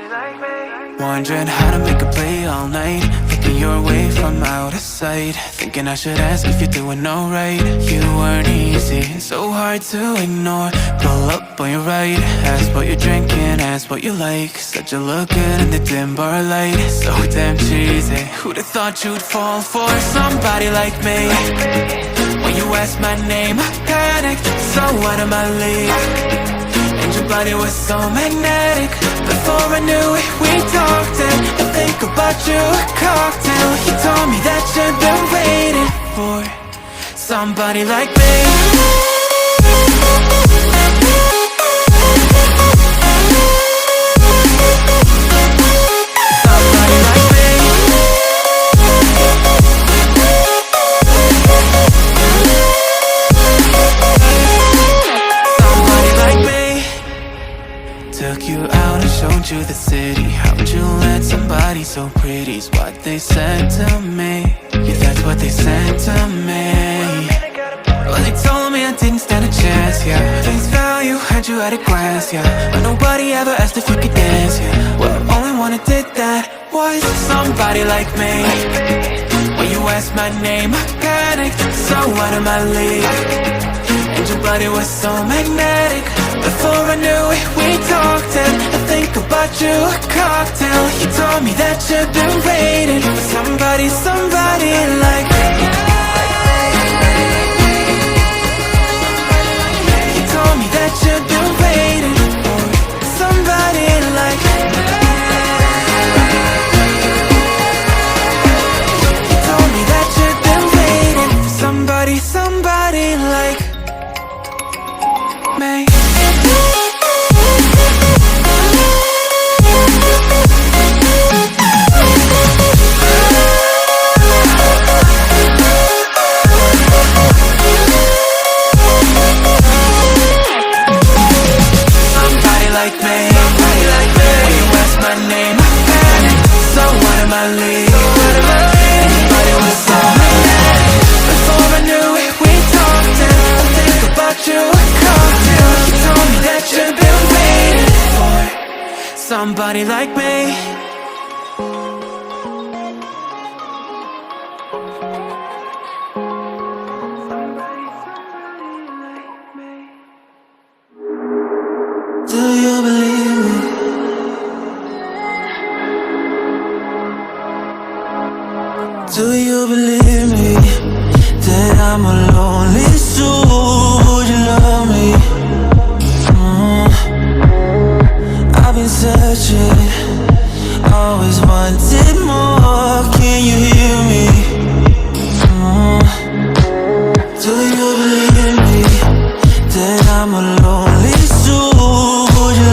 Wondering how to make a play all night, looking your way from out of sight, thinking I should ask if you're doing alright. You weren't easy, so hard to ignore. Pull up on your right, ask what you're drinking, ask what you like. Said you look good in the dim bar light, so damn cheesy. Who'd have thought you'd fall for somebody like me? When you asked my name, I panicked, so out of my league. And your body was so magnetic. Before I knew it, we talked and I think about you, a cocktail. You told me that you've been waiting for somebody like me. Somebody like me. Somebody like me. Took you out and showed you the city. How'd you let somebody so pretty's what they said to me? Yeah, that's what they said to me. Well, they told me I didn't stand a chance, yeah. Face value, had you at a glance, yeah. But nobody ever asked if you could dance, yeah. Well, the only one who did that was somebody like me. When you asked my name, I panicked, so out of my league. And your body was so magnetic. Before I knew it, we talked and I think about you, a cocktail. You told me that you've been waiting for somebody like me. You told me that you've been waiting for somebody like me. You told me that you've been waiting for somebody like me. Somebody like me. Do you believe me? Do you believe me that I'm a lonely soul? Would you love me? I've been searching, always wanted more. Can you hear me? Do you believe me that I'm a lonely soul? Would you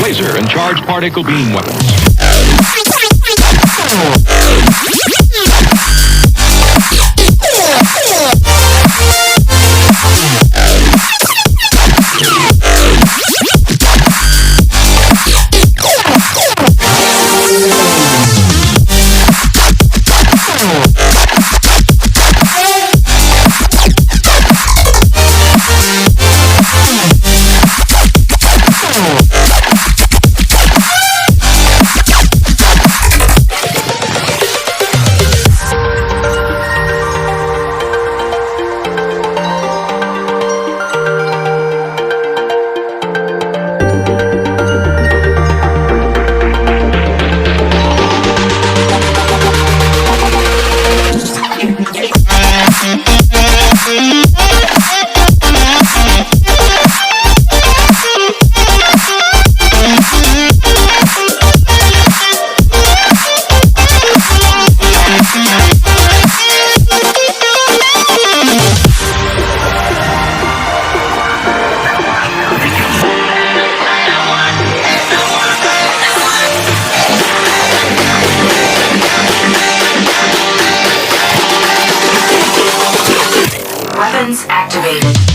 laser and charged particle beam weapons. Weapons activated.